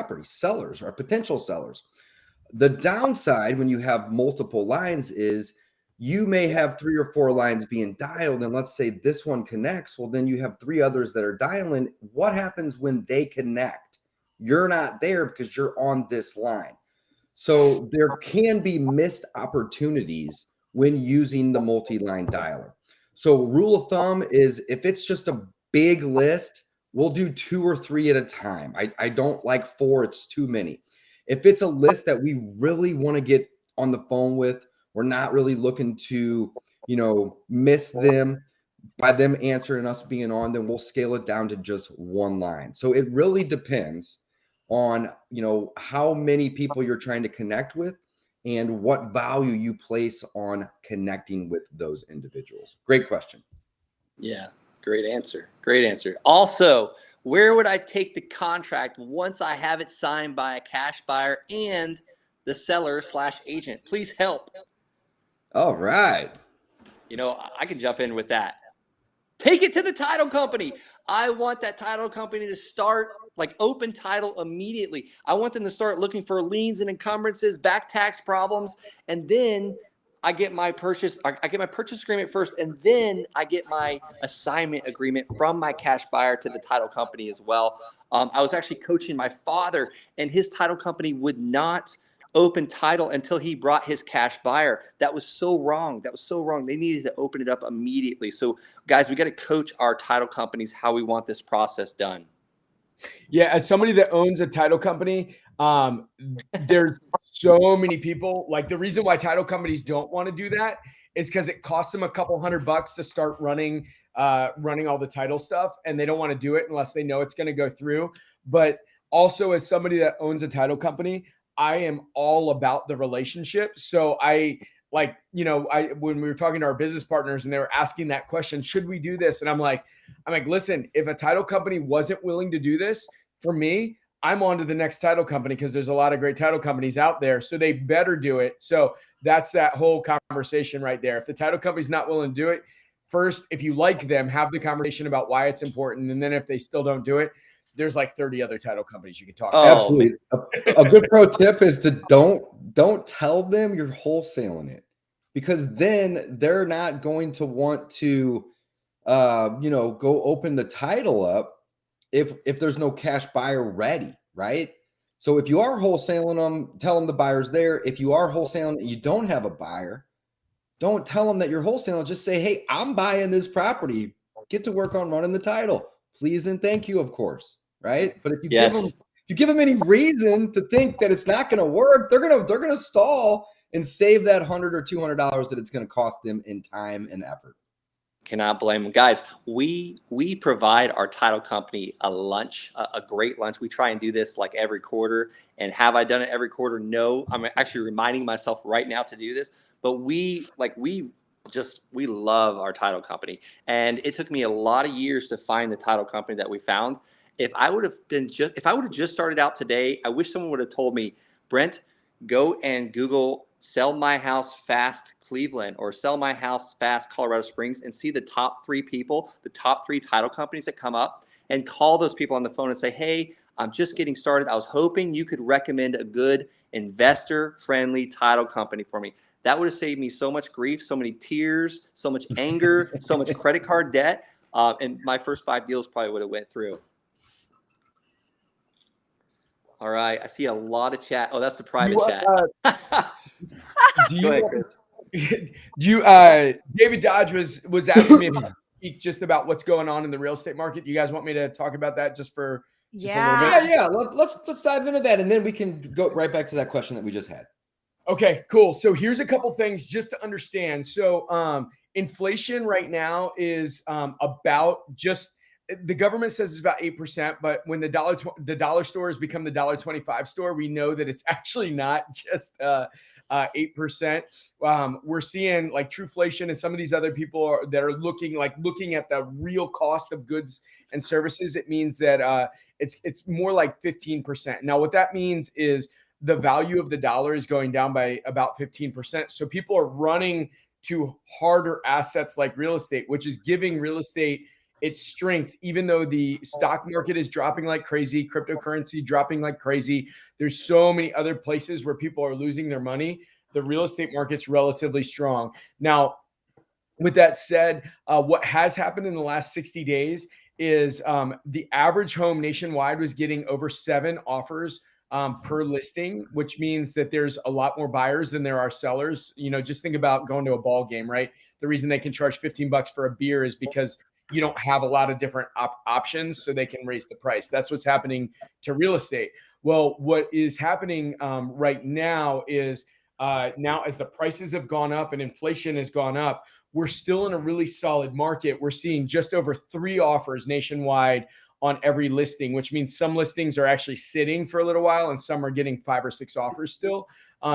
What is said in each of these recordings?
property, sellers or potential sellers. The downside when you have multiple lines is you may have 3 or 4 lines being dialed, and let's say this one connects. Well, then you have 3 others that are dialing. What happens when they connect? You're not there because you're on this line. So there can be missed opportunities when using the multi-line dialer. So rule of thumb is if it's just a big list, we'll do 2 or 3 at a time. I don't like 4, it's too many. If it's a list that we really want to get on the phone with, we're not really looking to, miss them by them answering us being on, then we'll scale it down to just 1 line. So it really depends on, how many people you're trying to connect with and what value you place on connecting with those individuals. Great question. Yeah, great answer. Great answer. Also, where would I take the contract once I have it signed by a cash buyer and the seller/agent? Please help. All right. I can jump in with that. Take it to the title company. I want that title company to start open title immediately. I want them to start looking for liens and encumbrances, back tax problems, and then I get my purchase agreement first, and then I get my assignment agreement from my cash buyer to the title company as well. I was actually coaching my father, and his title company would not open title until he brought his cash buyer. That was so wrong. They needed to open it up immediately. So guys, we got to coach our title companies how we want this process done. Yeah, as somebody that owns a title company, there's so many people. The reason why title companies don't want to do that is because it costs them a couple $100 to start running all the title stuff, and they don't want to do it unless they know it's going to go through. But also, as somebody that owns a title company, I am all about the relationship. So when we were talking to our business partners and they were asking that question, should we do this? And I'm like, listen, if a title company wasn't willing to do this for me, I'm on to the next title company because there's a lot of great title companies out there. So they better do it. So that's that whole conversation right there. If the title company's not willing to do it, first, if you like them, have the conversation about why it's important. And then if they still don't do it, there's 30 other title companies you can talk to. Absolutely. A good pro tip is to don't tell them you're wholesaling it, because then they're not going to want to go open the title up if there's no cash buyer ready, right? So if you are wholesaling them, tell them the buyer's there. If you are wholesaling and you don't have a buyer, don't tell them that you're wholesaling. Just say, hey, I'm buying this property. Get to work on running the title. Please and thank you, of course. Right. But if you give them any reason to think that it's not going to work, they're going to stall and save that $100 or $200 that it's going to cost them in time and effort. Cannot blame them. Guys, we provide our title company a lunch, a great lunch. We try and do this every quarter. And have I done it every quarter? No. I'm actually reminding myself right now to do this. But we love our title company. And it took me a lot of years to find the title company that we found. If I would have just started out today, I wish someone would have told me, Brent, go and Google Sell My House Fast Cleveland or Sell My House Fast Colorado Springs and see the top 3 people, the top 3 title companies that come up, and call those people on the phone and say, hey, I'm just getting started. I was hoping you could recommend a good investor-friendly title company for me. That would have saved me so much grief, so many tears, so much anger, so much credit card debt, and my first 5 deals probably would have went through. All right, I see a lot of chat. Oh, that's the private chat. Go ahead, Chris. David Dodge was asking me to speak just about what's going on in the real estate market. You guys want me to talk about that just a little bit? Yeah. Let's dive into that, and then we can go right back to that question that we just had. Okay, cool. So here's a couple things just to understand. So inflation right now is about just. The government says it's about 8%, but when the dollar store has become the $1.25 store, we know that it's actually not just 8%. We're seeing Trueflation and some of these other people that are looking at the real cost of goods and services. It means that it's more like 15%. Now, what that means is the value of the dollar is going down by about 15%. So people are running to harder assets like real estate, which is giving real estate its strength, even though the stock market is dropping like crazy, cryptocurrency dropping like crazy. There's so many other places where people are losing their money. The real estate market's relatively strong. Now, with that said, what has happened in the last 60 days is the average home nationwide was getting over 7 offers per listing, which means that there's a lot more buyers than there are sellers. You know, just think about going to a ball game, right? The reason they can charge $15 for a beer is because you don't have a lot of different options, so they can raise the price. That's what's happening to real estate. Well, what is happening right now is now as the prices have gone up and inflation has gone up, we're still in a really solid market. We're seeing just over 3 offers nationwide on every listing, which means some listings are actually sitting for a little while and some are getting 5 or 6 offers still.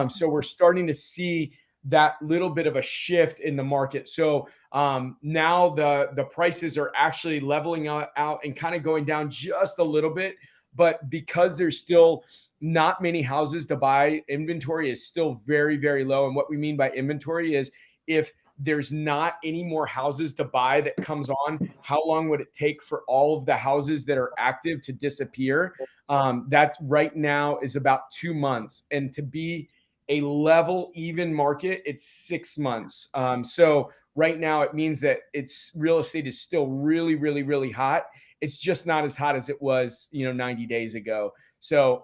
So we're starting to see that little bit of a shift in the market. So now the prices are actually leveling out and kind of going down just a little bit. But because there's still not many houses to buy, inventory is still very, very low. And what we mean by inventory is if there's not any more houses to buy that comes on, how long would it take for all of the houses that are active to disappear? That right now is about 2 months. And to be a level even market, it's 6 months. So right now it means that it's real estate is still really, really, really hot. It's just not as hot as it was, 90 days ago. So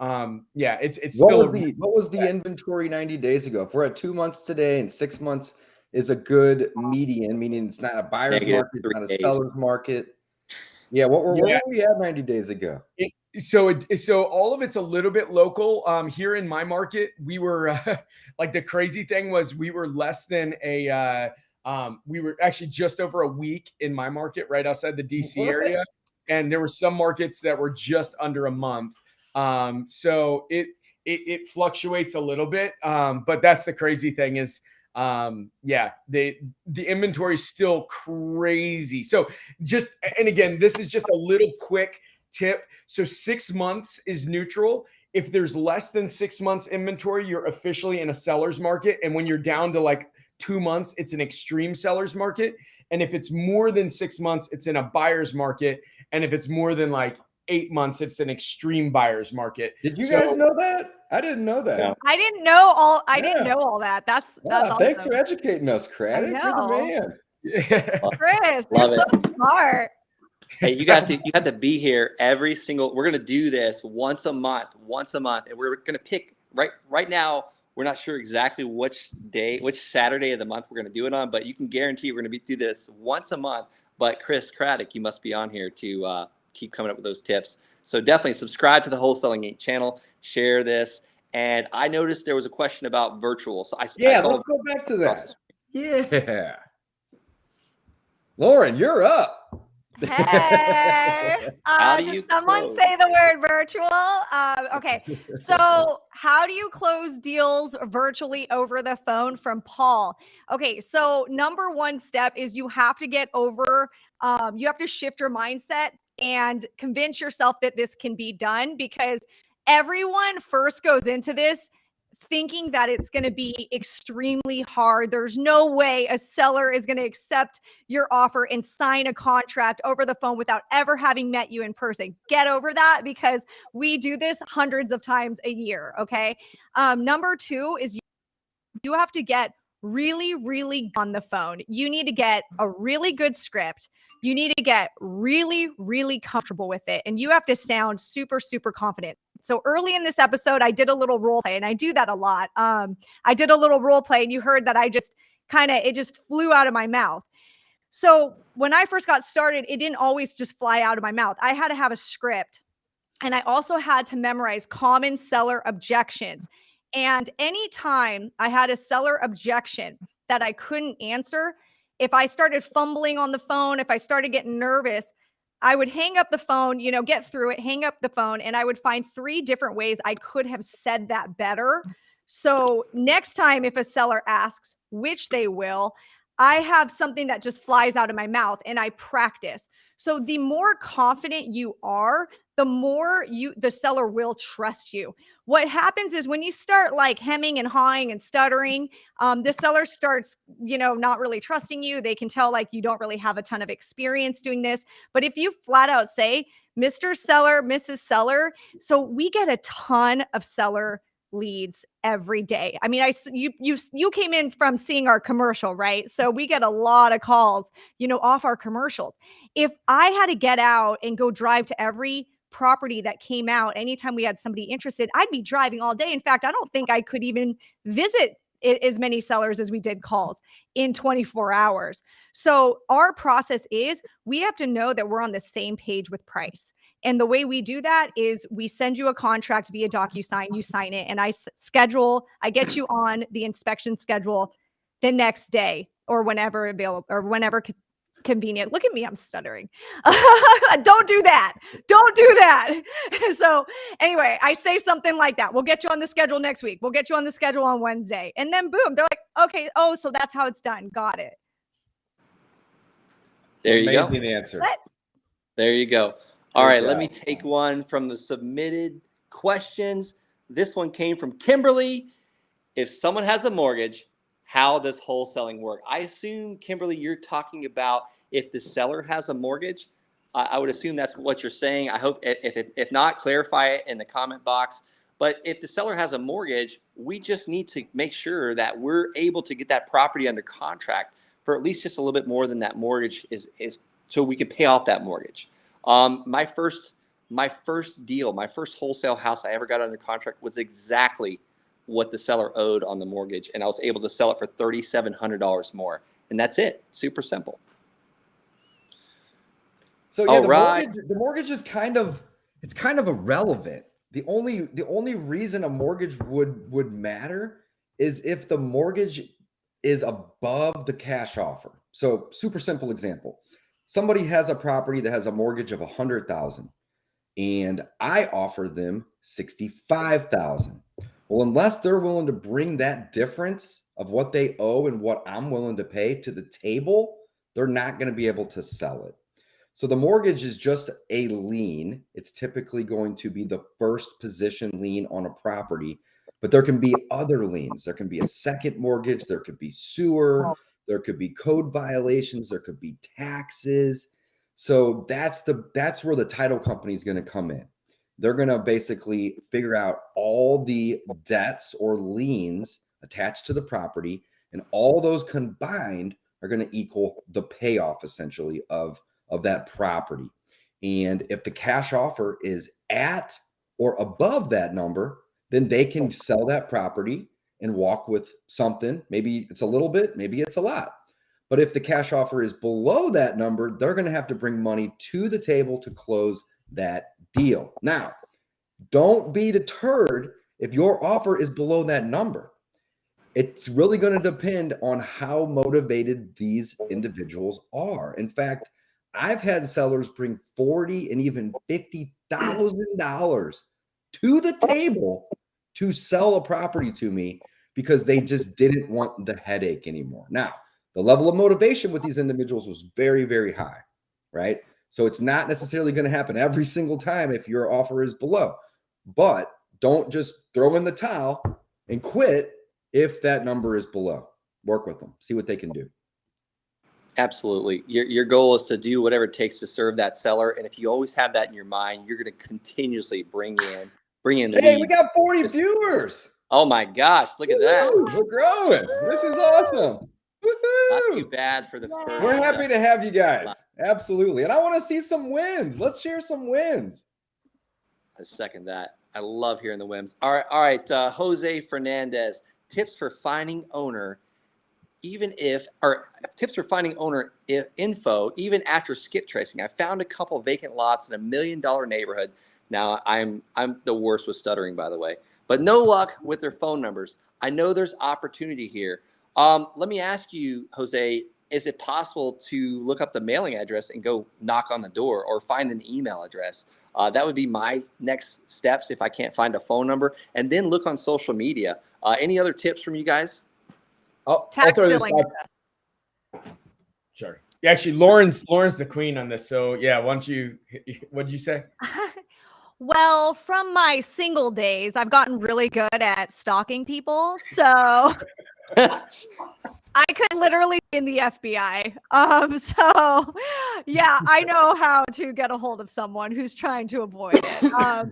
yeah, it's still what was the inventory 90 days ago? If we're at 2 months today and 6 months is a good median, meaning it's not a buyer's market, not a seller's market. Yeah, what were we at 90 days ago? So all of it's a little bit local. Here in my market, we were like the crazy thing was we were less than we were actually just over a week in my market right outside the DC area. And there were some markets that were just under a month. So it fluctuates a little bit. But that's the crazy thing is, the inventory is still crazy. So and again, this is just a little quick tip. So 6 months is neutral. If there's less than 6 months inventory, you're officially in a seller's market. And when you're down to like 2 months, it's an extreme seller's market. And if it's more than 6 months, it's in a buyer's market. And if it's more than like 8 months, it's an extreme buyer's market. Did you guys know that? I didn't know that. No. I didn't know all that. That's awesome. Thanks for educating us, Craddock. You're the man. Yeah. Chris, Love you're so smart. Hey, you got to be here every single. We're gonna do this once a month, and we're gonna pick right now. We're not sure exactly which Saturday of the month we're gonna do it on, but you can guarantee we're gonna do this once a month. But Chris Craddock, you must be on here to keep coming up with those tips. So definitely subscribe to the Wholesaling Inc. channel, share this. And I noticed there was a question about virtual. So I let's saw go back to that. Yeah. Lauren, you're up. Hey, did someone say the word virtual? Okay, so how do you close deals virtually over the phone from Paul? Okay, so number one step is you have to get over, you have to shift your mindset and convince yourself that this can be done, because everyone first goes into this thinking that it's going to be extremely hard. There's no way a seller is going to accept your offer and sign a contract over the phone without ever having met you in person. Get over that, because we do this hundreds of times a year. Okay. Number two is you have to get really, really on the phone. You need to get a really good script. You need to get really, really comfortable with it. And you have to sound super, super confident. So early in this episode, I did a little role play, and I do that a lot. I did a little role play, and you heard that I just it just flew out of my mouth. So when I first got started, it didn't always just fly out of my mouth. I had to have a script, and I also had to memorize common seller objections. And anytime I had a seller objection that I couldn't answer, if I started fumbling on the phone, if I started getting nervous, I would hang up the phone, get through it, hang up the phone, and I would find 3 different ways I could have said that better. So next time, if a seller asks, which they will, I have something that just flies out of my mouth and I practice. So the more confident you are, the more the seller will trust you. What happens is when you start like hemming and hawing and stuttering, the seller starts, not really trusting you. They can tell like you don't really have a ton of experience doing this. But if you flat out say, Mr. Seller, Mrs. Seller, so we get a ton of seller leads every day. I mean, you came in from seeing our commercial, right? So we get a lot of calls, off our commercials. If I had to get out and go drive to every property that came out anytime we had somebody interested, I'd be driving all day. In fact, I don't think I could even visit as many sellers as we did calls in 24 hours. So our process is we have to know that we're on the same page with price. And the way we do that is we send you a contract via DocuSign, you sign it, and I get you on the inspection schedule the next day or whenever available or whenever convenient. Look at me, I'm stuttering. Don't do that. Don't do that. So anyway, I say something like that. We'll get you on the schedule next week. We'll get you on the schedule on Wednesday. And then boom, they're like, okay, oh, so that's how it's done. Got it. There you go. Amazing answer. There you go. All right, let me take one from the submitted questions. This one came from Kimberly. If someone has a mortgage, how does wholesaling work? I assume, Kimberly, you're talking about if the seller has a mortgage. I would assume that's what you're saying. I hope, if not, clarify it in the comment box. But if the seller has a mortgage, we just need to make sure that we're able to get that property under contract for at least just a little bit more than that mortgage is so we can pay off that mortgage. My first deal, my first wholesale house I ever got under contract was exactly what the seller owed on the mortgage, and I was able to sell it for $3,700 more, and that's it. Super simple. So yeah, the mortgage is kind of irrelevant. The only reason a mortgage would matter is if the mortgage is above the cash offer. So super simple example. Somebody has a property that has a mortgage of $100,000 and I offer them $65,000. Well, unless they're willing to bring that difference of what they owe and what I'm willing to pay to the table, they're not going to be able to sell it. So the mortgage is just a lien. It's typically going to be the first position lien on a property, but there can be other liens. There can be a second mortgage. There could be sewer. There could be code violations. There could be taxes. So that's where the title company is going to come in. They're going to basically figure out all the debts or liens attached to the property, and all those combined are going to equal the payoff essentially of that property. And if the cash offer is at or above that number, then they can sell that property and walk with something. Maybe it's a little bit, maybe it's a lot. But if the cash offer is below that number, they're going to have to bring money to the table to close that deal. Now, don't be deterred if your offer is below that number. It's really going to depend on how motivated these individuals are. In fact, I've had sellers bring $40,000 and even $50,000 to the table to sell a property to me because they just didn't want the headache anymore. Now, the level of motivation with these individuals was very, very high, right? So it's not necessarily going to happen every single time if your offer is below. But don't just throw in the towel and quit if that number is below. Work with them. See what they can do. Absolutely. Your goal is to do whatever it takes to serve that seller. And if you always have that in your mind, you're going to continuously bring in the Hey, leads. we got 40 viewers. Oh my gosh, look at that. We're growing. This is awesome. Woo-hoo. Not too bad for the first. We're happy to have you guys. Absolutely. And I want to see some wins. Let's share some wins. I second that. I love hearing the wins. All right. Jose Fernandez, tips for finding owner, tips for finding owner info, even after skip tracing. I found a couple vacant lots in $1 million neighborhood. Now I'm the worst with stuttering, by the way, but no luck with their phone numbers. I know there's opportunity here. Let me ask you, Jose, is it possible to look up the mailing address and go knock on the door or find an email address? That would be my next steps if I can't find a phone number, and then look on social media. Any other tips from you guys? Tax billing. Sure. Yeah, actually, Lauren's the queen on this. So yeah, what'd you say? Well, from my single days, I've gotten really good at stalking people. So I could literally be in the FBI. So yeah, I know how to get a hold of someone who's trying to avoid it.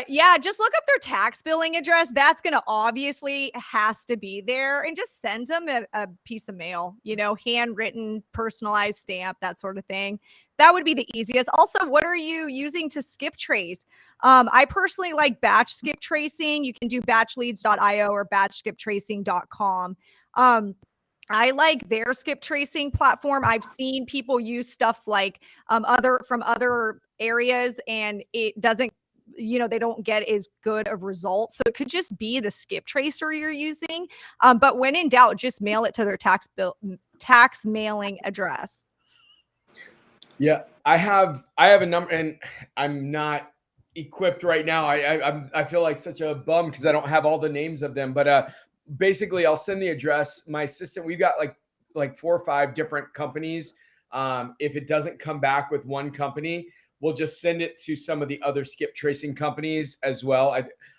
Yeah, just look up their tax billing address. That's going to obviously has to be there, and just send them a piece of mail, handwritten, personalized stamp, that sort of thing. That would be the easiest. Also, what are you using to skip trace? I personally like batch skip tracing. You can do batchleads.io or batchskiptracing.com. I like their skip tracing platform. I've seen people use stuff like from other areas, and it doesn't, they don't get as good of results. So it could just be the skip tracer you're using. But when in doubt, just mail it to their tax mailing address. Yeah, I have a number, and I'm not equipped right now. I feel like such a bum because I don't have all the names of them. But basically, I'll send the address. My assistant, we've got like 4 or 5 different companies. If it doesn't come back with one company, we'll just send it to some of the other skip tracing companies as well.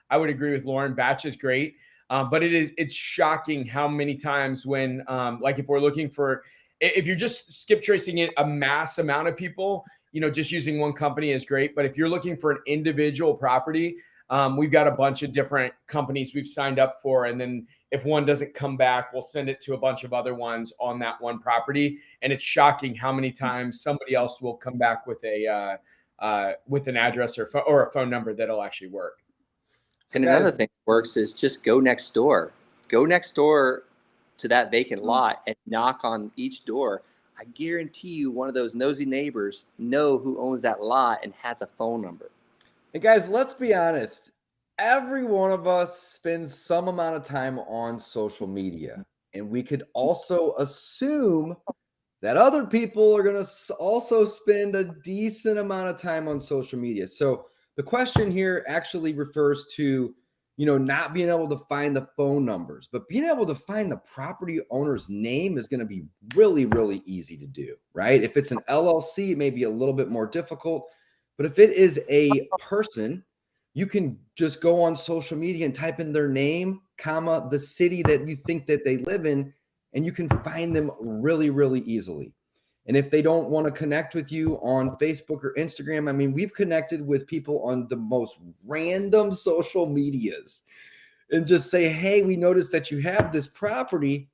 I would agree with Lauren. Batch is great, but it's shocking how many times when like if we're looking for. If you're just skip tracing it a mass amount of people, just using one company is great. But if you're looking for an individual property, we've got a bunch of different companies we've signed up for. And then if one doesn't come back, we'll send it to a bunch of other ones on that one property. And it's shocking how many times somebody else will come back with with an address or a phone number that'll actually work. And another thing that works is just go next door. Go next door to that vacant lot and knock on each door. I guarantee you one of those nosy neighbors know who owns that lot and has a phone number. And guys, let's be honest. Every one of us spends some amount of time on social media. And we could also assume that other people are going to also spend a decent amount of time on social media. So the question here actually refers to not being able to find the phone numbers, but being able to find the property owner's name is going to be really, really easy to do, right? If it's an LLC, it may be a little bit more difficult, but if it is a person, you can just go on social media and type in their name, comma, the city that you think that they live in, and you can find them really, really easily. And if they don't want to connect with you on Facebook or Instagram, I mean, we've connected with people on the most random social medias and just say, hey, we noticed that you have this property.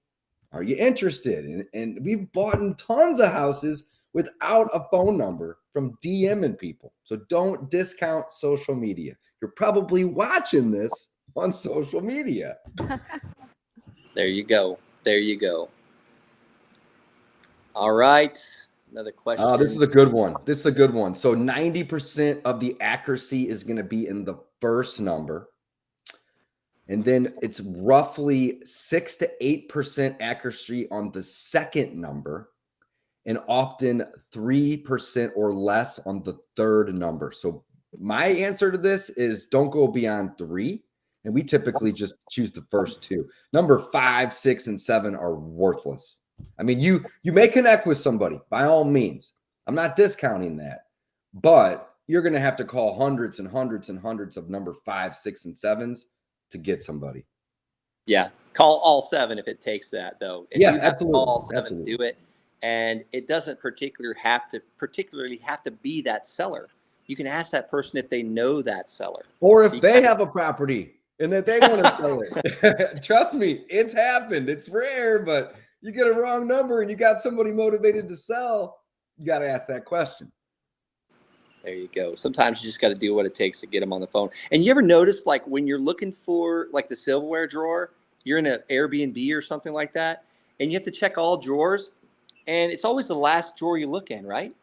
Are you interested? And we've bought in tons of houses without a phone number from DMing people. So don't discount social media. You're probably watching this on social media. There you go. There you go. All right. Another question. Oh, this is a good one. This is a good one. So 90% of the accuracy is going to be in the first number. And then it's roughly 6 to 8% accuracy on the second number, and often 3% or less on the third number. So my answer to this is don't go beyond 3. And we typically just choose the first 2. Number 5, 6, and 7 are worthless. I mean, you may connect with somebody by all means. I'm not discounting that, but you're going to have to call hundreds and hundreds and hundreds of number 5, 6, and 7s to get somebody. Yeah. Call all 7 if it takes that, though. If yeah, you have absolutely. To call all 7 absolutely. do it. And it doesn't particularly have to be that seller. You can ask that person if they know that seller. Or if they have a property and that they want to sell it. Trust me, it's happened. It's rare, but you get a wrong number and you got somebody motivated to sell, you got to ask that question. There you go. Sometimes you just got to do what it takes to get them on the phone. And you ever notice, like, when you're looking for, like, the silverware drawer, you're in an Airbnb or something like that, and you have to check all drawers, and it's always the last drawer you look in, right?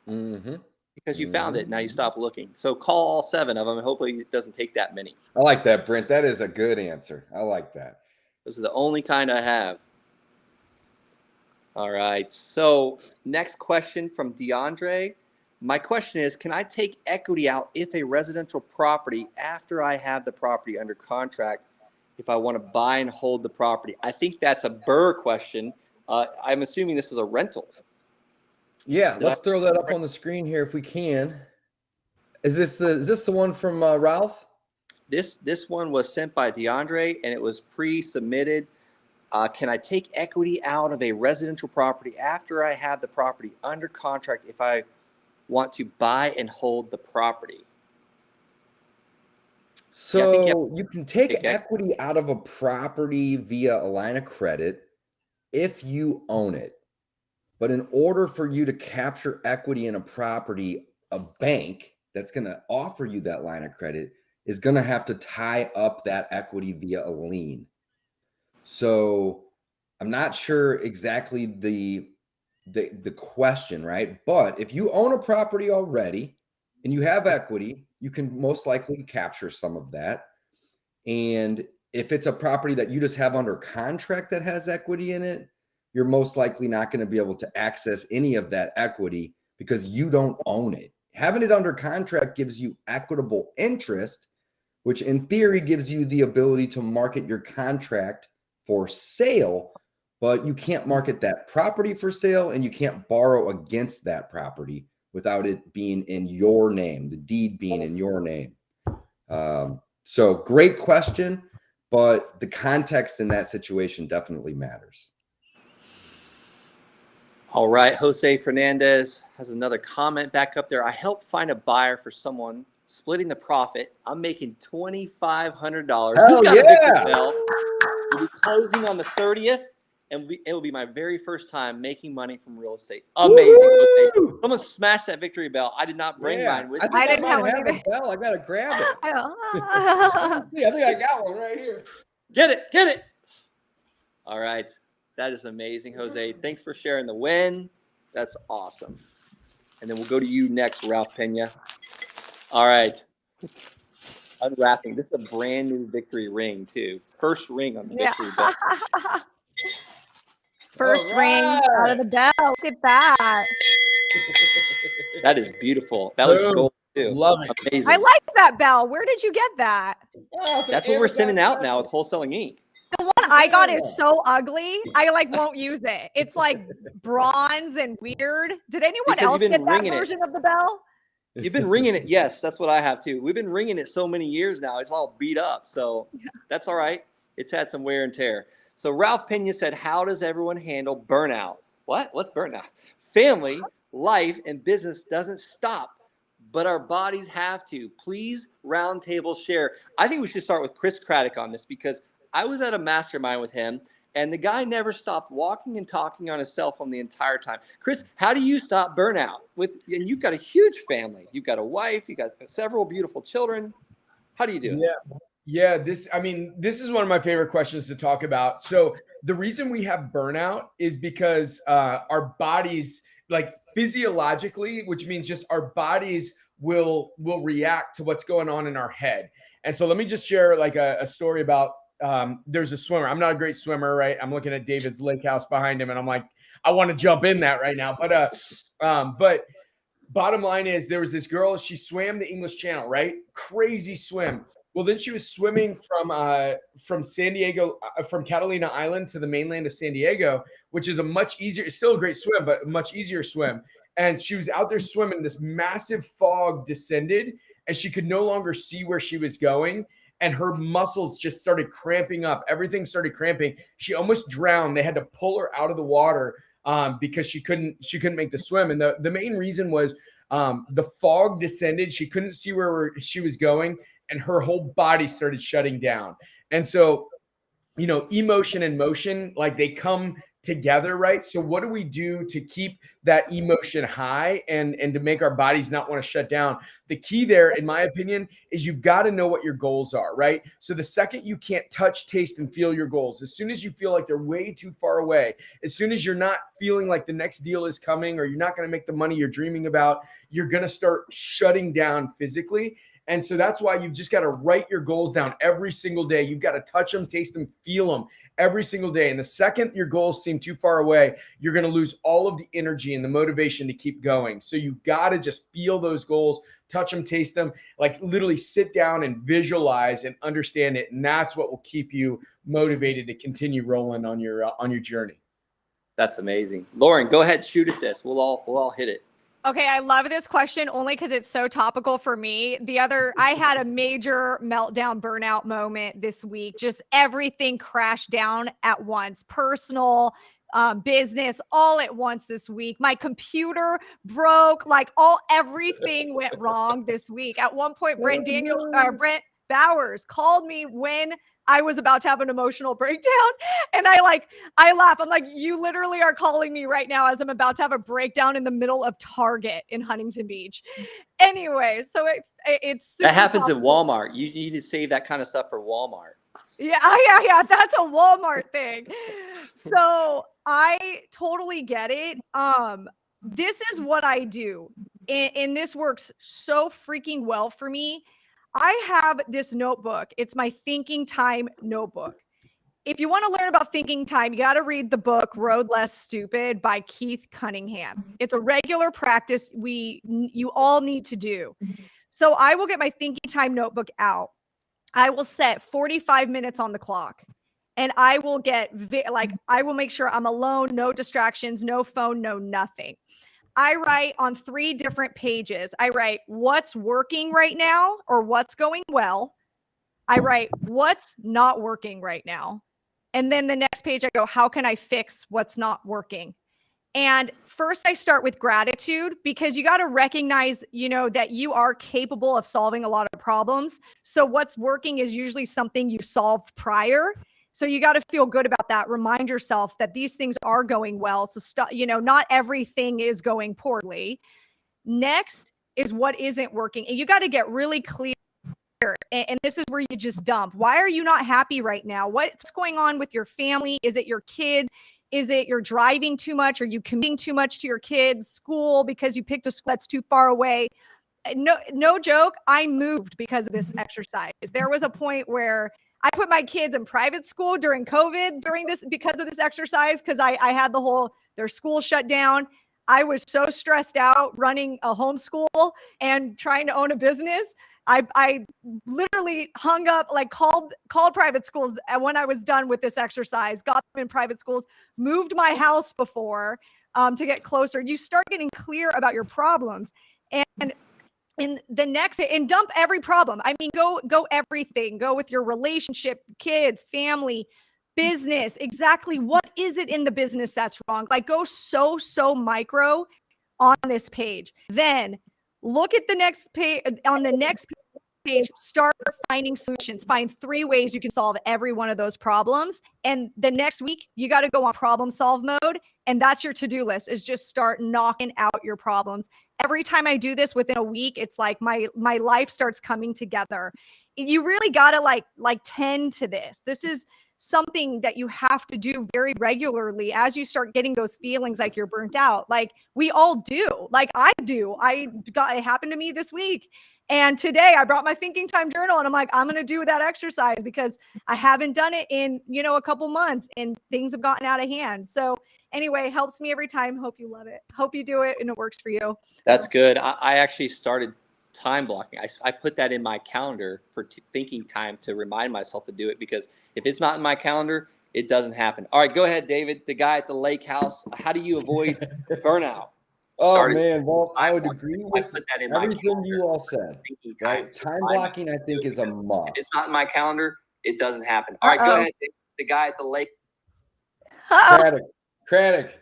Mm-hmm. Because you found it. Now you stop looking. So call all 7 of them, and hopefully it doesn't take that many. I like that, Brent. That is a good answer. I like that. Those are the only kind I have. All right. So next question from DeAndre. My question is, can I take equity out if a residential property after I have the property under contract if I want to buy and hold the property? I think that's a Brrrr question. I'm assuming this is a rental. Yeah, let's throw that up on the screen here if we can. Is this the one from Ralph? This one was sent by DeAndre, and it was pre-submitted. Can I take equity out of a residential property after I have the property under contract if I want to buy and hold the property? So you can take equity out of a property via a line of credit if you own it. But in order for you to capture equity in a property, a bank that's going to offer you that line of credit is going to have to tie up that equity via a lien. So I'm not sure exactly the question, right? But if you own a property already and you have equity, you can most likely capture some of that. And if it's a property that you just have under contract that has equity in it, you're most likely not going to be able to access any of that equity because you don't own it. Having it under contract gives you equitable interest, which in theory gives you the ability to market your contract for sale, but you can't market that property for sale and you can't borrow against that property without it being in your name, the deed being in your name. So great question, but the context in that situation definitely matters. All right, Jose Fernandez has another comment back up there. I helped find a buyer for someone splitting the profit. I'm making $2,500. Who's got a victory bell? We'll be closing on the 30th, and it will be my very first time making money from real estate. Amazing, Jose. Someone smashed that victory bell. I did not bring mine with me. I didn't have a bell. I got to grab it. I think I got one right here. Get it. All right. That is amazing, Jose. Thanks for sharing the win. That's awesome. And then we'll go to you next, Ralph Pena. All right. Unwrapping. This is a brand new victory ring, too. First ring on the victory bell. First ring out of the bell. Look at that. That is beautiful. That was gold, too. Love it. Amazing. I like that bell. Where did you get that? That's what we're sending out now with Wholesaling Inc. The one I got is so ugly. I won't use it. It's like bronze and weird. Did anyone else get that version of the bell? You've been ringing it. Yes, that's what I have too. We've been ringing it so many years now. It's all beat up. So that's all right. It's had some wear and tear. So Ralph Pena said, how does everyone handle burnout? What? What's burnout? Family, life, and business doesn't stop, but our bodies have to. Please roundtable share. I think we should start with Chris Craddock on this because I was at a mastermind with him, and the guy never stopped walking and talking on his cell phone the entire time. Chris, how do you stop burnout? And you've got a huge family. You've got a wife. You've got several beautiful children. How do you do it? Yeah. This is one of my favorite questions to talk about. So the reason we have burnout is because our bodies, like physiologically, which means just our bodies will react to what's going on in our head. And so let me just share like a story about there's a swimmer. I'm not a great swimmer, right? I'm looking at David's lake house behind him and I'm like, I want to jump in that right now. But bottom line is there was this girl, she swam the English Channel, right? Crazy swim. Well, then she was swimming from San Diego, from Catalina Island to the mainland of San Diego, which is a much easier, it's still a great swim, but a much easier swim. And she was out there swimming, this massive fog descended and she could no longer see where she was going. And her muscles just started cramping up. Everything started cramping. She almost drowned. They had to pull her out of the water because she couldn't make the swim. And the main reason was the fog descended. She couldn't see where she was going, and her whole body started shutting down. And so, emotion and motion, like they come together, right? So what do we do to keep that emotion high and to make our bodies not want to shut down? The key there, in my opinion, is you've got to know what your goals are, right? So the second you can't touch, taste, and feel your goals, as soon as you feel like they're way too far away, as soon as you're not feeling like the next deal is coming or you're not going to make the money you're dreaming about, you're going to start shutting down physically. And so that's why you've just got to write your goals down every single day. You've got to touch them, taste them, feel them every single day. And the second your goals seem too far away, you're going to lose all of the energy and the motivation to keep going. So you've got to just feel those goals, touch them, taste them, like literally sit down and visualize and understand it. And that's what will keep you motivated to continue rolling on your journey. That's amazing. Lauren, go ahead, shoot at this. We'll all hit it. Okay, I love this question only because it's so topical for me. I had a major meltdown burnout moment this week. Just everything crashed down at once. Personal, business, all at once this week. My computer broke, like everything went wrong this week. At one point, Brent Bowers called me when I was about to have an emotional breakdown. And I laugh. I'm like, you literally are calling me right now as I'm about to have a breakdown in the middle of Target in Huntington Beach. Anyway, so it's that happens in Walmart. You need to save that kind of stuff for Walmart. Yeah. That's a Walmart thing. So I totally get it. This is what I do. And this works so freaking well for me. I have this notebook. It's my thinking time notebook. If you want to learn about thinking time, you got to read the book Road Less Stupid by Keith Cunningham. It's a regular practice you all need to do. So I will get my thinking time notebook out. I will set 45 minutes on the clock, and I will I will make sure I'm alone, no distractions, no phone, no nothing. I write on 3 different pages. I write what's working right now or what's going well. I write what's not working right now. And then the next page, I go, how can I fix what's not working? And first I start with gratitude, because you got to recognize, that you are capable of solving a lot of problems. So what's working is usually something you solved prior. So you got to feel good about that. Remind yourself that these things are going well. So not everything is going poorly. Next is what isn't working. And you got to get really clear. And this is where you just dump. Why are you not happy right now? What's going on with your family? Is it your kids? Is it you're driving too much? Are you committing too much to your kids' school because you picked a school that's too far away? No joke. I moved because of this exercise. There was a point where I put my kids in private school during COVID because of this exercise, because I had their school shut down. I was so stressed out running a homeschool and trying to own a business. I literally hung up, called private schools when I was done with this exercise, got them in private schools, moved my house before to get closer. You start getting clear about your problems, and dump every problem. I mean, go everything. Go with your relationship, kids, family, business. Exactly what is it in the business that's wrong? Go so micro on this page. Then look at the next page. On the next page, start finding solutions. Find 3 ways you can solve every one of those problems. And the next week, you got to go on problem solve mode. And that's your to-do list, is just start knocking out your problems. Every time I do this within a week, it's like my life starts coming together. You really got to tend to this. This is something that you have to do very regularly as you start getting those feelings like you're burnt out. Like we all do. Like I do. It happened to me this week. And today I brought my thinking time journal and I'm like, I'm going to do that exercise because I haven't done it in, a couple months and things have gotten out of hand. So anyway, helps me every time. Hope you love it. Hope you do it and it works for you. That's good. I actually started time blocking. I put that in my calendar for thinking time to remind myself to do it, because if it's not in my calendar, it doesn't happen. All right, go ahead, David, the guy at the lake house. How do you avoid burnout? Man, well, I would agree with everything you all said. Right? Time blocking, I think, is a must. If it's not in my calendar, it doesn't happen. All right, go ahead, David, the guy at the lake. Craddock.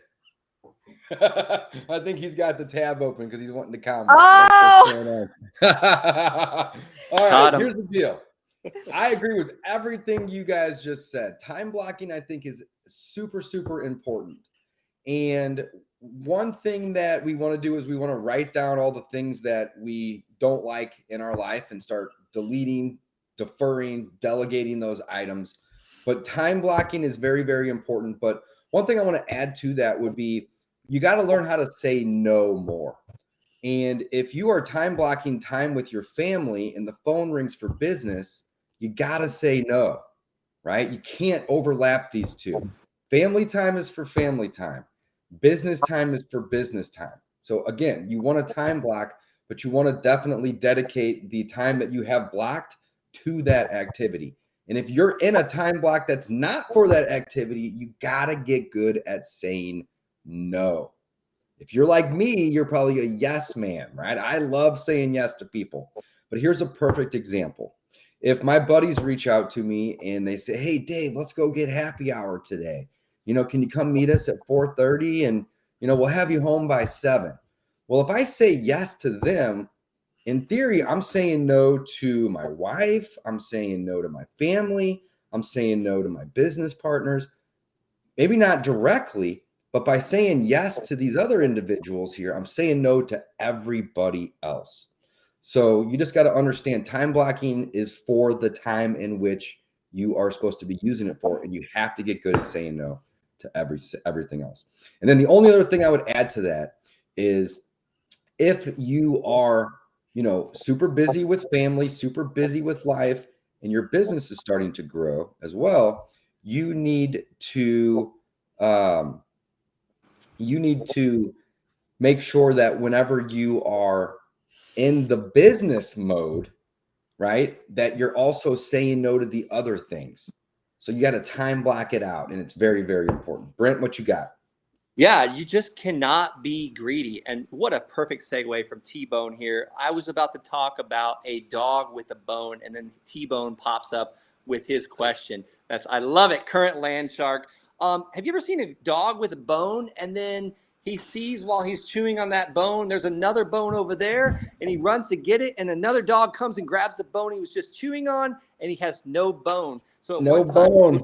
I think he's got the tab open because he's wanting to comment. Oh! All right, here's the deal. I agree with everything you guys just said. Time blocking, I think, is super, super important. And one thing that we want to do is we want to write down all the things that we don't like in our life and start deleting, deferring, delegating those items. But time blocking is very, very important. But one thing I want to add to that would be you got to learn how to say no more. And if you are time blocking time with your family and the phone rings for business, you got to say no, right? You can't overlap these two. Family time is for family time. Business time is for business time. So again, you want a time block, but you want to definitely dedicate the time that you have blocked to that activity. And if you're in a time block that's not for that activity, you got to get good at saying no. If you're like me, you're probably a yes man, right? I love saying yes to people. But here's a perfect example. If my buddies reach out to me and they say, hey, Dave, let's go get happy hour today. Can you come meet us at 4:30 and, we'll have you home by 7. Well, if I say yes to them, in theory, I'm saying no to my wife. I'm saying no to my family. I'm saying no to my business partners. Maybe not directly, but by saying yes to these other individuals here, I'm saying no to everybody else. So you just got to understand time blocking is for the time in which you are supposed to be using it for, and you have to get good at saying no to everything else. And then the only other thing I would add to that is if you are, super busy with family, super busy with life, and your business is starting to grow as well, you need to make sure that whenever you are in the business mode, right, that you're also saying no to the other things. So you got to time block it out, and it's very, very important. Brent, what you got? Yeah, you just cannot be greedy. And what a perfect segue from T-Bone here. I was about to talk about a dog with a bone, and then T-Bone pops up with his question. I love it. Current land shark. Have you ever seen a dog with a bone, and then he sees while he's chewing on that bone, there's another bone over there, and he runs to get it, and another dog comes and grabs the bone he was just chewing on, and he has no bone. So no bone.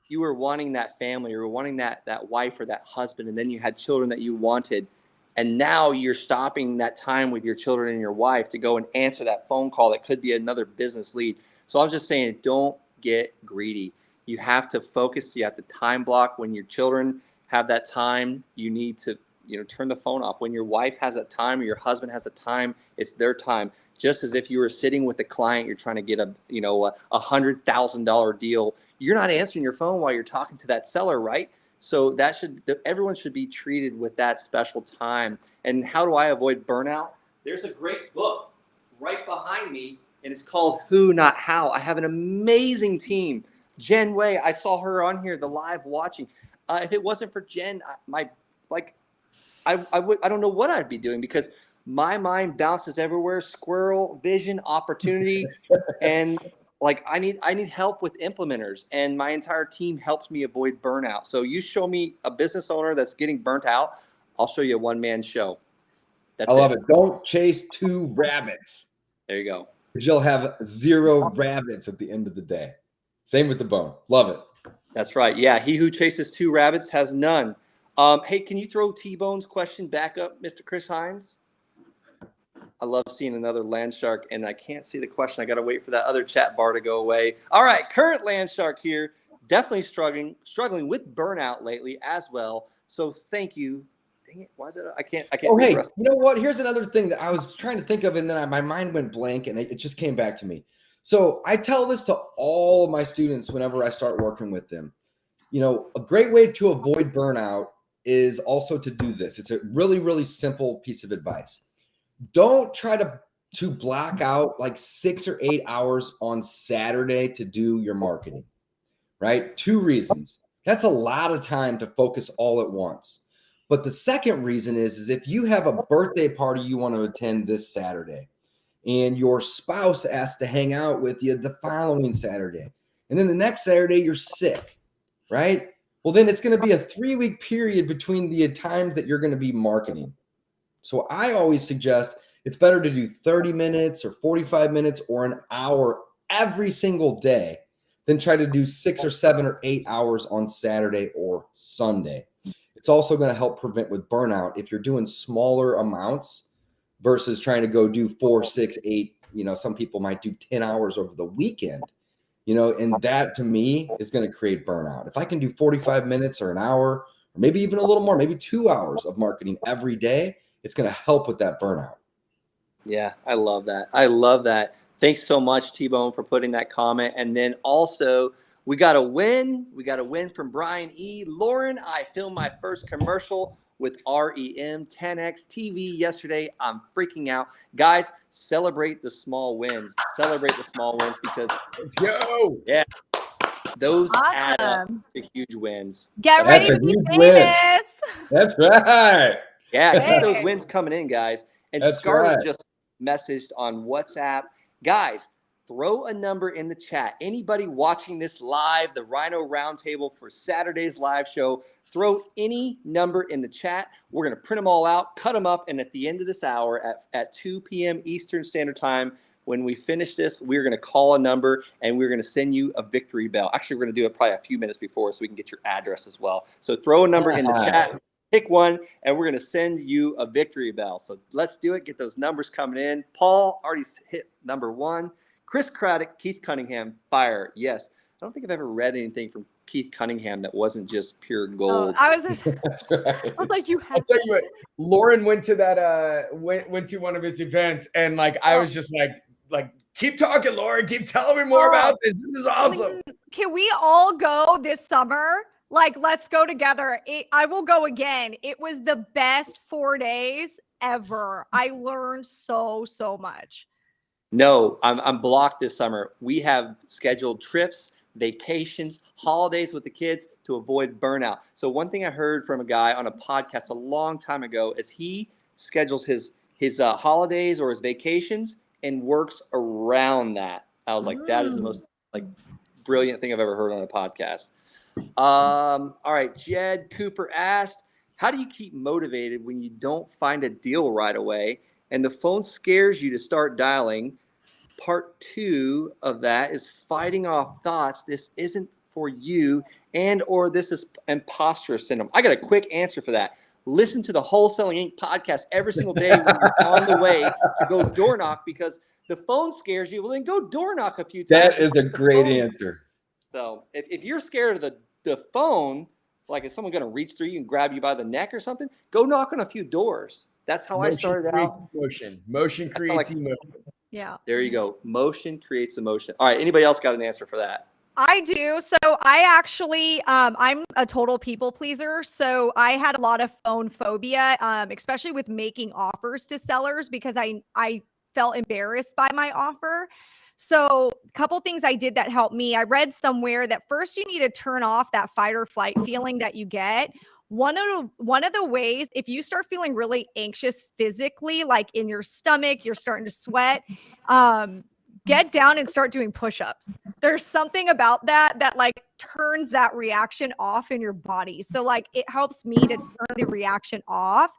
You were wanting that family, you were wanting that wife or that husband, and then you had children that you wanted, and now you're stopping that time with your children and your wife to go and answer that phone call that could be another business lead. So I was just saying, don't get greedy. You have to focus. You have to time block. When your children have that time, you need to turn the phone off. When your wife has that time or your husband has a time, it's their time. Just as if you were sitting with a client, you're trying to get a $100,000 deal. You're not answering your phone while you're talking to that seller, right? So everyone should be treated with that special time. And how do I avoid burnout? There's a great book right behind me, and it's called Who Not How. I have an amazing team. Jen Way, I saw her on here, the live watching. If it wasn't for Jen, I don't know what I'd be doing, because my mind bounces everywhere. Squirrel, vision, opportunity, and I need help with implementers, and my entire team helps me avoid burnout. So you show me a business owner that's getting burnt out, I'll show you a one-man show. I love it. Don't chase 2 rabbits. There you go. Because you'll have 0 rabbits at the end of the day. Same with the bone. Love it. That's right. Yeah, he who chases 2 rabbits has none. Hey, can you throw T-Bone's question back up, Mr. Chris Hines? I love seeing another land shark, and I can't see the question. I got to wait for that other chat bar to go away. All right, current land shark here, definitely struggling with burnout lately as well. So thank you. Dang it, why is it? I can't. Oh, hey, you know what? Here's another thing that I was trying to think of, and then my mind went blank, and it just came back to me. So I tell this to all of my students whenever I start working with them. A great way to avoid burnout is also to do this. It's a really, really simple piece of advice. Don't try to block out 6 or 8 hours on Saturday to do your marketing, right? 2 reasons. That's a lot of time to focus all at once. But the second reason is if you have a birthday party you want to attend this Saturday, and your spouse asks to hang out with you the following Saturday, and then the next Saturday you're sick, right? Well, then it's going to be a 3-week period between the times that you're going to be marketing. So I always suggest it's better to do 30 minutes or 45 minutes or an hour every single day than try to do 6 or 7 or 8 hours on Saturday or Sunday. It's also going to help prevent with burnout if you're doing smaller amounts versus trying to go do 4, 6, 8. Some people might do 10 hours over the weekend, and that to me is going to create burnout. If I can do 45 minutes or an hour, or maybe even a little more, maybe 2 hours of marketing every day, it's going to help with that burnout. Yeah, I love that. Thanks so much, T-Bone, for putting that comment. And then also, we got a win. We got a win from Brian E. Lauren, I filmed my first commercial with REM 10X TV yesterday. I'm freaking out. Guys, celebrate the small wins. Celebrate the small wins because let's go. Yeah. Those add up to huge wins. Get ready to be famous. That's right. Yeah, keep those Hey. wins coming in, guys. And That's Scarlett right. just messaged on WhatsApp. Guys, throw a number in the chat. Anybody watching this live, the Rhino Roundtable for Saturday's live show, throw any number in the chat. We're going to print them all out, cut them up, and at the end of this hour at 2 p.m. Eastern Standard Time, when we finish this, we're going to call a number and we're going to send you a victory bell. Actually, we're going to do it probably a few minutes before so we can get your address as well. So throw a number in the chat. Pick one, and we're going to send you a victory bell. So let's do it. Get those numbers coming in. Paul already hit number 1. Chris Craddock, Keith Cunningham, fire. Yes. I don't think I've ever read anything from Keith Cunningham that wasn't just pure gold. I was Right. like, you I'll have tell you what, Lauren went to that went to one of his events, and like I was just like keep talking, Lauren, keep telling me more about this. This is awesome. Can we all go this summer? Like, let's go together. I will go again. It was the best 4 days ever. I learned so much. No, I'm blocked this summer. We have scheduled trips, vacations, holidays with the kids to avoid burnout. So one thing I heard from a guy on a podcast a long time ago is he schedules his holidays or his vacations and works around that. I was like, that is the most brilliant thing I've ever heard on a podcast. All right, Jed Cooper asked, how do you keep motivated when you don't find a deal right away and the phone scares you to start dialing? Part 2 of that is fighting off thoughts this isn't for you and or this is imposter syndrome. I got a quick answer for that. Listen to the Wholesaling Inc. podcast every single day when you're on the way to go door knock because the phone scares you. Well, then go door knock a few times. That is a great answer. So if you're scared of the phone, like is someone going to reach through you and grab you by the neck or something, go knock on a few doors. That's how I started out. Motion creates emotion. Yeah. There you go. Motion creates emotion. All right. Anybody else got an answer for that? I do. So I actually, I'm a total people pleaser. So I had a lot of phone phobia, especially with making offers to sellers because I felt embarrassed by my offer. So a couple things I did that helped me. I read somewhere that first you need to turn off that fight or flight feeling that you get. One of the ways, if you start feeling really anxious physically, like in your stomach, you're starting to sweat, get down and start doing push-ups. There's something about that like turns that reaction off in your body. So like it helps me to turn the reaction off.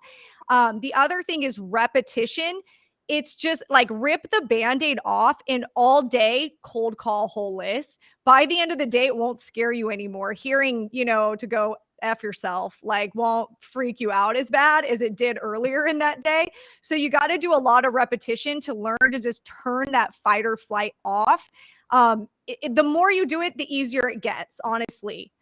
The other thing is repetition. It's just like rip the Band-Aid off and all day cold call whole list. By the end of the day, it won't scare you anymore. Hearing, to go F yourself, like won't freak you out as bad as it did earlier in that day. So you got to do a lot of repetition to learn to just turn that fight or flight off. The more you do it, the easier it gets, honestly.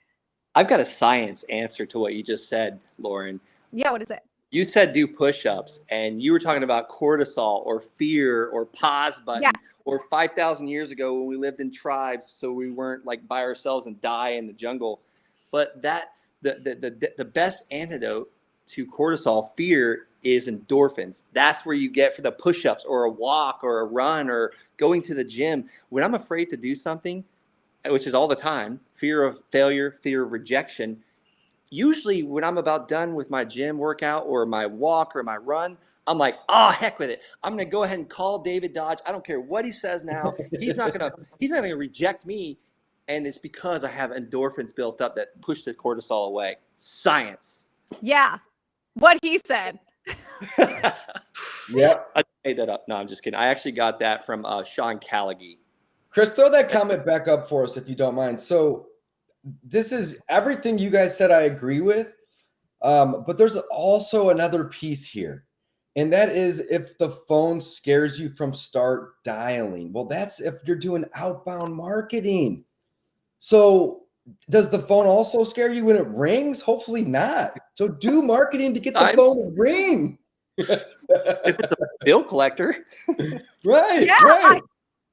I've got a science answer to what you just said, Lauren. Yeah, what is it? You said do push-ups, and you were talking about cortisol or fear or pause button or 5,000 years ago when we lived in tribes, so we weren't like by ourselves and die in the jungle. But that the best antidote to cortisol, fear, is endorphins. That's where you get for the push-ups or a walk or a run or going to the gym. When I'm afraid to do something, which is all the time, fear of failure, fear of rejection, usually when I'm about done with my gym workout or my walk or my run, I'm like, oh, heck with it. I'm going to go ahead and call David Dodge. I don't care what he says now. He's not going to reject me. And it's because I have endorphins built up that push the cortisol away. Science. Yeah. What he said. Yeah. I made that up. No, I'm just kidding. I actually got that from Sean Callaghy. Chris, throw that comment back up for us if you don't mind. So this is everything you guys said I agree with, but there's also another piece here, and that is if the phone scares you from start dialing. Well, that's if you're doing outbound marketing. So does the phone also scare you when it rings? Hopefully not. So do marketing to get the phone to ring. If it's a bill collector. Right. Yeah. Right.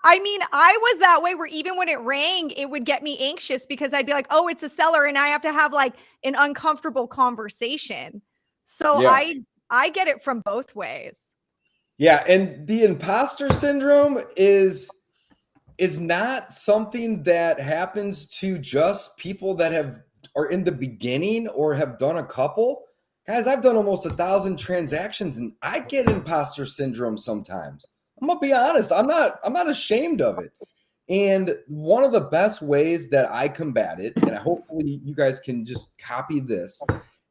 I mean, I was that way where even when it rang, it would get me anxious because I'd be like, oh, it's a seller. And I have to have like an uncomfortable conversation. So Yeah. I get it from both ways. Yeah. And the imposter syndrome is not something that happens to just people that are in the beginning or have done a couple. Guys, I've done almost 1,000 transactions and I get imposter syndrome sometimes. I'm gonna be honest. I'm not ashamed of it. And one of the best ways that I combat it, and hopefully you guys can just copy this,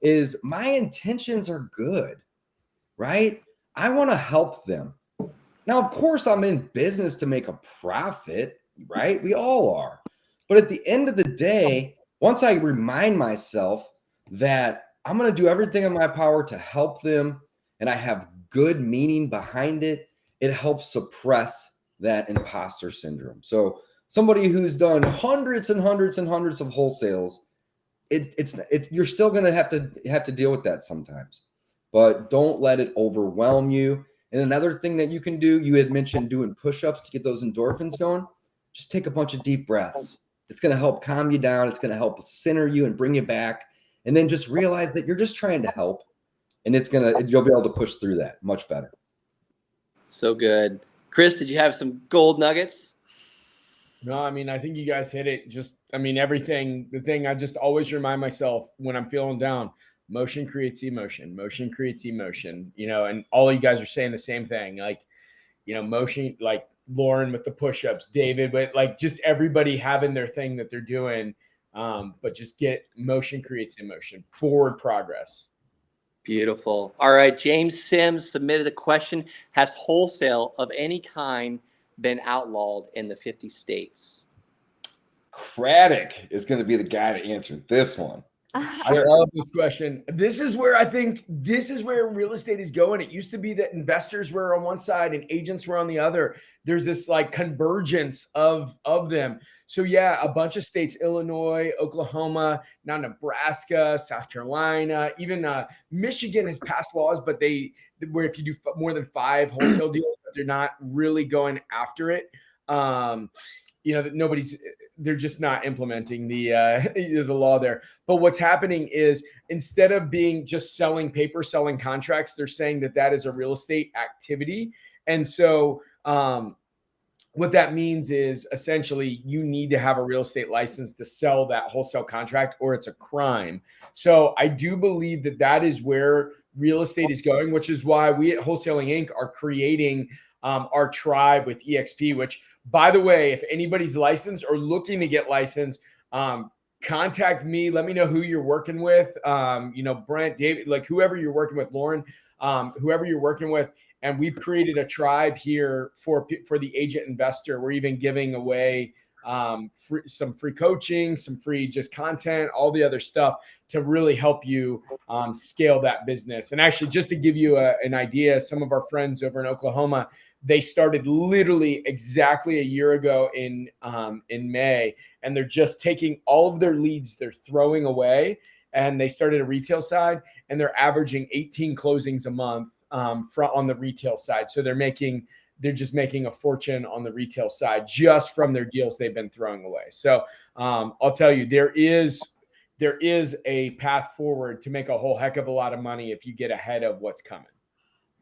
is my intentions are good, right? I want to help them. Now, of course, I'm in business to make a profit, right? We all are. But at the end of the day, once I remind myself that I'm going to do everything in my power to help them and I have good meaning behind it, it helps suppress that imposter syndrome. So somebody who's done hundreds and hundreds and hundreds of wholesales, it's you're still going to have to deal with that sometimes, but don't let it overwhelm you. And another thing that you can do, you had mentioned doing push-ups to get those endorphins going. Just take a bunch of deep breaths. It's going to help calm you down. It's going to help center you and bring you back. And then just realize that you're just trying to help, and you'll be able to push through that much better. So good. Chris, did you have some gold nuggets? No, I mean, I think you guys hit it. The thing I just always remind myself when I'm feeling down, motion creates emotion, motion creates emotion, and all you guys are saying the same thing. Like, motion, like Lauren with the push-ups, David, but like just everybody having their thing that they're doing. But just motion creates emotion, forward progress. Beautiful. All right. James Sims submitted a question. Has wholesale of any kind been outlawed in the 50 states? Craddock is going to be the guy to answer this one. I love this question. This is where real estate is going. It used to be that investors were on one side and agents were on the other. There's this like convergence of them. So yeah, a bunch of states, Illinois, Oklahoma, now Nebraska, South Carolina, even Michigan has passed laws, but where if you do more than 5 wholesale deals, they're not really going after it. They're just not implementing the law there. But what's happening is instead of being just selling paper, selling contracts, they're saying that is a real estate activity. And so what that means is essentially you need to have a real estate license to sell that wholesale contract, or it's a crime. So I do believe that is where real estate is going, which is why we at Wholesaling Inc. are creating our tribe with EXP, which, by the way, if anybody's licensed or looking to get licensed, contact me. Let me know who you're working with. Brent, David, like whoever you're working with, Lauren, whoever you're working with. And we've created a tribe here for the agent investor. We're even giving away some free coaching, some free just content, all the other stuff to really help you scale that business. And actually, just to give you an idea, some of our friends over in Oklahoma, they started literally exactly a year ago in May, and they're just taking all of their leads they're throwing away, and they started a retail side, and they're averaging 18 closings a month on the retail side. So they're just making a fortune on the retail side just from their deals they've been throwing away. So I'll tell you, there is a path forward to make a whole heck of a lot of money if you get ahead of what's coming.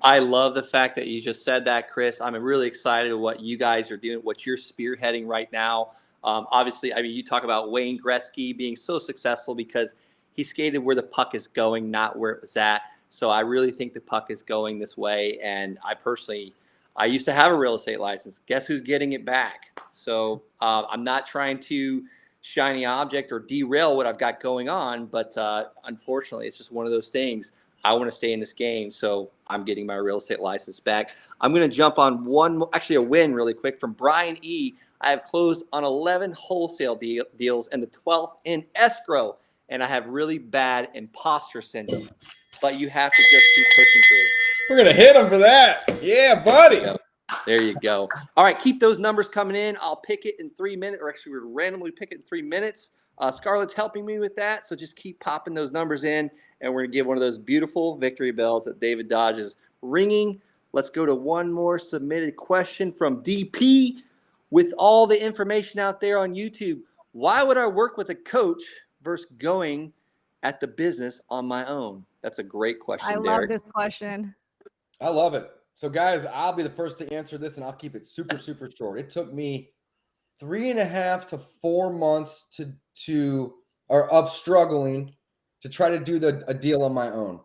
I love the fact that you just said that, Chris. I'm really excited what you guys are doing, what you're spearheading right now. Obviously, you talk about Wayne Gretzky being so successful because he skated where the puck is going, not where it was at. So I really think the puck is going this way. And I used to have a real estate license. Guess who's getting it back? So I'm not trying to shiny object or derail what I've got going on, but unfortunately, it's just one of those things. I want to stay in this game, so I'm getting my real estate license back. I'm going to jump on a win really quick from Brian E. I have closed on 11 wholesale deals and the 12th in escrow, and I have really bad imposter syndrome. But you have to just keep pushing through. We're going to hit him for that. Yeah, buddy. There you go. All right, keep those numbers coming in. I'll pick it in 3 minutes, or actually we'll randomly pick it in 3 minutes. Scarlett's helping me with that, so just keep popping those numbers in, and we're going to give one of those beautiful victory bells that David Dodge is ringing. Let's go to one more submitted question from DP. With all the information out there on YouTube, why would I work with a coach versus going at the business on my own? That's a great question, Derek. Love this question. I love it. So, guys, I'll be the first to answer this, and I'll keep it super, super short. It took me 3.5 to 4 months struggling to try to do a deal on my own.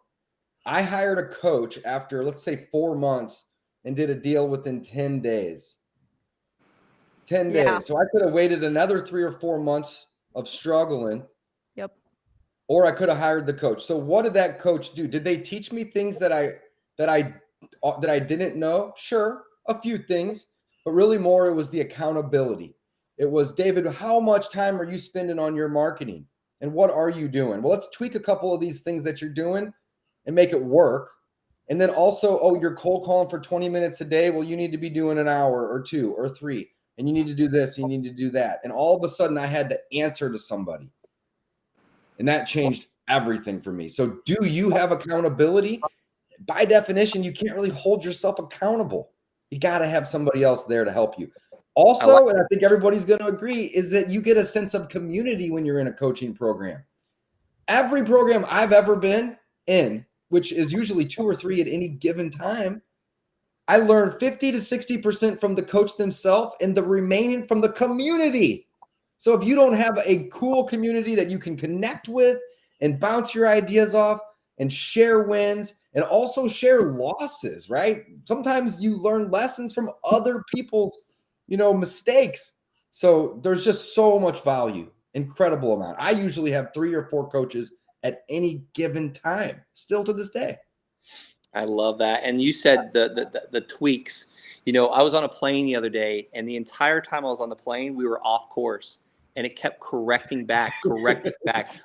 I hired a coach after, let's say, 4 months and did a deal within 10 days. 10 days. So I could have waited another 3 or 4 months of struggling. Yep. Or I could have hired the coach. So what did that coach do? Did they teach me things that I didn't know? Sure, a few things, but really more it was the accountability. It was, David, how much time are you spending on your marketing? And what are you doing? Well, let's tweak a couple of these things that you're doing and make it work. And then also, oh, you're cold calling for 20 minutes a day. Well, you need to be doing an hour or 2 or 3. And you need to do this, and you need to do that. And all of a sudden I had to answer to somebody. And that changed everything for me. So do you have accountability? By definition, you can't really hold yourself accountable. You got to have somebody else there to help you. Also, and I think everybody's going to agree, is that you get a sense of community when you're in a coaching program. Every program I've ever been in, which is usually 2 or 3 at any given time, I learned 50 to 60% from the coach themselves and the remaining from the community. So if you don't have a cool community that you can connect with and bounce your ideas off and share wins and also share losses, right? Sometimes you learn lessons from other people's, mistakes. So there's just so much value, incredible amount. I usually have 3 or 4 coaches at any given time, still to this day. I love that. And you said the tweaks. I was on a plane the other day, and the entire time I was on the plane, we were off course, and it kept correcting back,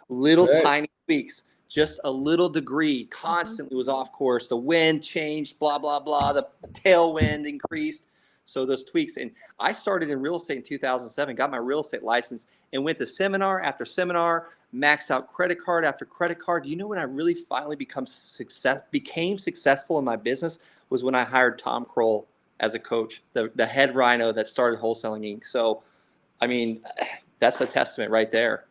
little tiny tweaks, just a little degree, constantly was off course. The wind changed, blah, blah, blah. The tailwind increased. So those tweaks. And I started in real estate in 2007, got my real estate license, and went to seminar after seminar, maxed out credit card after credit card. You know when I really finally became successful in my business was when I hired Tom Kroll as a coach, the head Rhino that started Wholesaling Inc. So, I mean, that's a testament right there.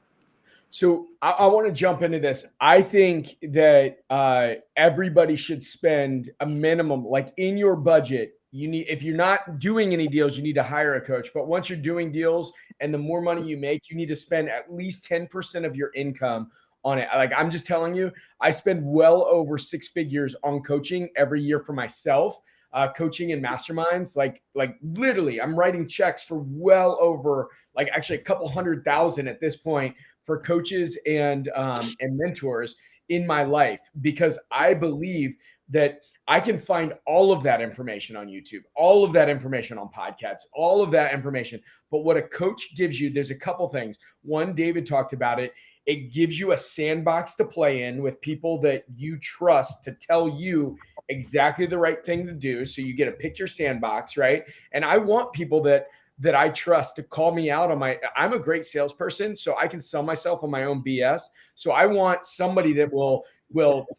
So I want to jump into this. I think that everybody should spend a minimum, like in your budget, if you're not doing any deals, you need to hire a coach. But once you're doing deals and the more money you make, you need to spend at least 10% of your income on it. Like I'm just telling you, I spend well over 6 figures on coaching every year for myself. Coaching and masterminds, like literally I'm writing checks for well over actually a couple $100,000 at this point for coaches and mentors in my life, because I believe that I can find all of that information on YouTube, all of that information on podcasts, all of that information. But what a coach gives you, there's a couple things. One, David talked about it. It gives you a sandbox to play in with people that you trust to tell you exactly the right thing to do. So you get to pick your sandbox, right? And I want people that I trust to call me out on I'm a great salesperson, so I can sell myself on my own BS. So I want somebody that will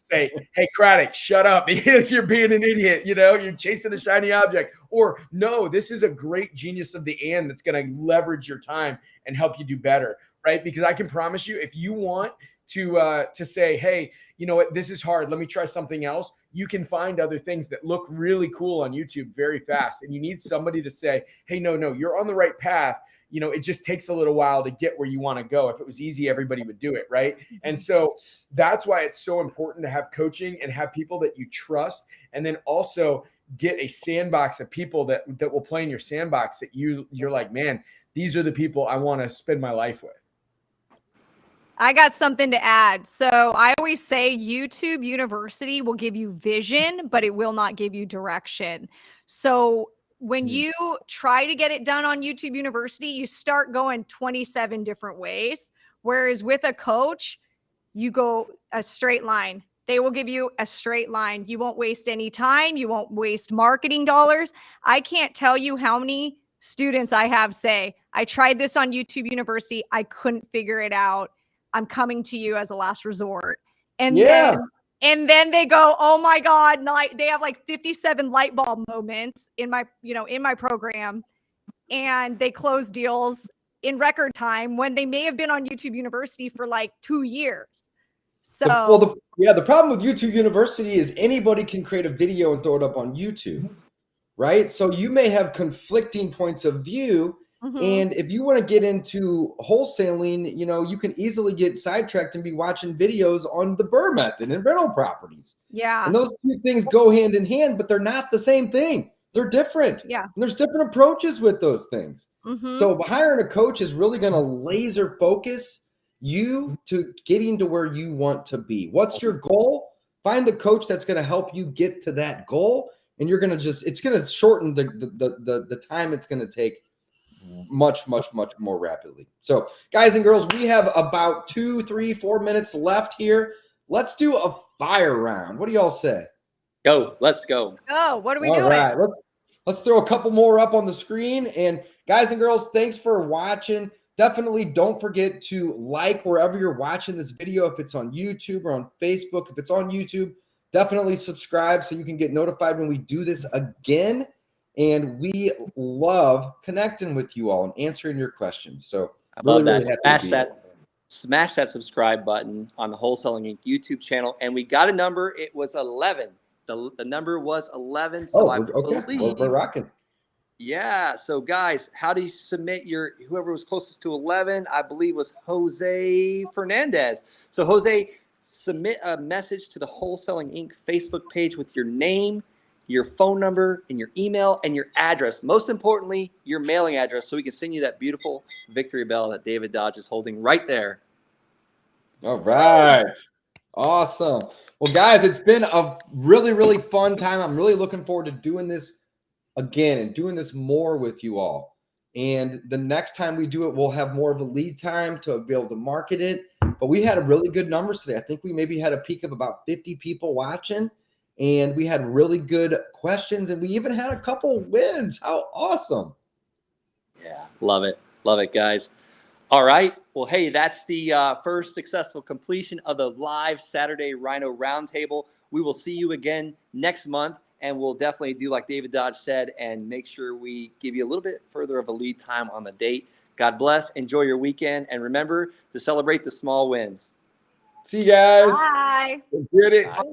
say, hey, Craddock, shut up. You're being an idiot. You're chasing a shiny object. Or no, this is a great genius of the and that's going to leverage your time and help you do better, right? Because I can promise you, if you want to say, hey, you know what, this is hard, let me try something else, you can find other things that look really cool on YouTube very fast. And you need somebody to say, hey, no, you're on the right path. It just takes a little while to get where you want to go. If it was easy, everybody would do it, right? And so that's why it's so important to have coaching and have people that you trust, and then also get a sandbox of people that will play in your sandbox that you're like, man, these are the people I want to spend my life with. I got something to add. So I always say YouTube University will give you vision, but it will not give you direction. So when you try to get it done on YouTube University, you start going 27 different ways. Whereas with a coach, you go a straight line. They will give you a straight line. You won't waste any time. You won't waste marketing dollars. I can't tell you how many students I have say, I tried this on YouTube University. I couldn't figure it out. I'm coming to you as a last resort. And then they go, oh my God, they have 57 light bulb moments in my program, and they close deals in record time when they may have been on YouTube University for 2 years. So the problem with YouTube University is anybody can create a video and throw it up on YouTube, right? So you may have conflicting points of view, And if you want to get into wholesaling, you know, you can easily get sidetracked and be watching videos on the Brrrr Method and rental properties. Yeah. And those two things go hand in hand, but they're not the same thing. They're different. Yeah. And there's different approaches with those things. So hiring a coach is really going to laser focus you to getting to where you want to be. What's your goal? Find the coach that's going to help you get to that goal. And you're going to it's going to shorten the time it's going to take much more rapidly. So guys and girls, we have about 2, 3, 4 minutes left here. Let's do a fire round. What do y'all say? Go. Let's go. Oh, what are we doing? All right, let's throw a couple more up on the screen. And guys and girls, thanks for watching. Definitely don't forget to like wherever you're watching this video. If it's on YouTube or on Facebook, if it's on YouTube, definitely subscribe so you can get notified when we do this again. And we love connecting with you all and answering your questions. So I love that. Smash that subscribe button on the Wholesaling Inc. YouTube channel. And we got a number. It was 11. The number was 11. So I believe we're rocking. Yeah. So guys, how do you submit whoever was closest to 11? I believe was Jose Fernandez. So Jose, submit a message to the Wholesaling Inc. Facebook page with your name, your phone number, and your email and your address. Most importantly, your mailing address, so we can send you that beautiful victory bell that David Dodge is holding right there. All right. Awesome. Well, guys, it's been a really fun time. I'm really looking forward to doing this again and doing this more with you all. And the next time we do it, we'll have more of a lead time to be able to market it. But we had a really good numbers today. I think we maybe had a peak of about 50 people watching. And we had really good questions, and we even had a couple wins. How awesome. Yeah, love it. Love it, guys. All right. Well, hey, that's the first successful completion of the live Saturday Rhino Roundtable. We will see you again next month, and we'll definitely do like David Dodge said and make sure we give you a little bit further of a lead time on the date. God bless. Enjoy your weekend, and remember to celebrate the small wins. See you guys. Bye. Get it. Bye.